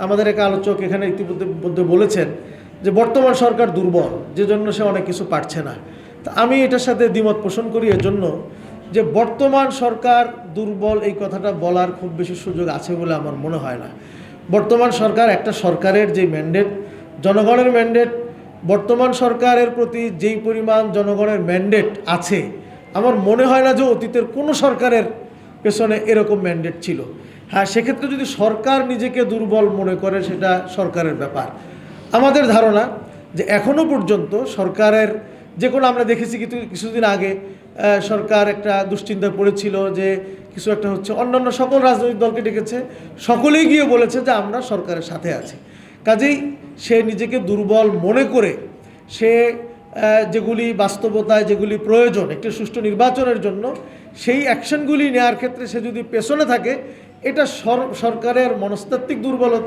আমাদের এক আলোচক এখানে ইতিমধ্যে বলেছেন যে বর্তমান সরকার দুর্বল, যে জন্য সে অনেক কিছু পারছে না। তা আমি এটার সাথে দ্বিমত পোষণ করি এজন্য যে বর্তমান সরকার দুর্বল এই কথাটা বলার খুব বেশি সুযোগ আছে বলে আমার মনে হয় না। বর্তমান সরকার একটা সরকারের যে ম্যান্ডেট, জনগণের ম্যান্ডেট, বর্তমান সরকারের প্রতি যেই পরিমাণ জনগণের ম্যান্ডেট আছে, আমার মনে হয় না যে অতীতের কোনো সরকারের পেছনে এরকম ম্যান্ডেট ছিল। হ্যাঁ, সেক্ষেত্রে যদি সরকার নিজেকে দুর্বল মনে করে সেটা সরকারের ব্যাপার। আমাদের ধারণা যে এখনও পর্যন্ত সরকারের যে কোনো, আমরা দেখেছি কিছুদিন আগে সরকার একটা দুশ্চিন্তায় পড়েছিল যে কিছু একটা হচ্ছে, অন্যান্য সকল রাজনৈতিক দলকে ডেকেছে, সকলেই গিয়ে বলেছে যে আমরা সরকারের সাথে আছি। কাজেই সে নিজেকে দুর্বল মনে করে সে যেগুলি বাস্তবতায়, যেগুলি প্রয়োজন একটি সুষ্ঠু নির্বাচনের জন্য, সেই অ্যাকশনগুলি নেওয়ার ক্ষেত্রে সে যদি পেছনে থাকে, এটা সরকারের মনস্তাত্ত্বিক দুর্বলতা।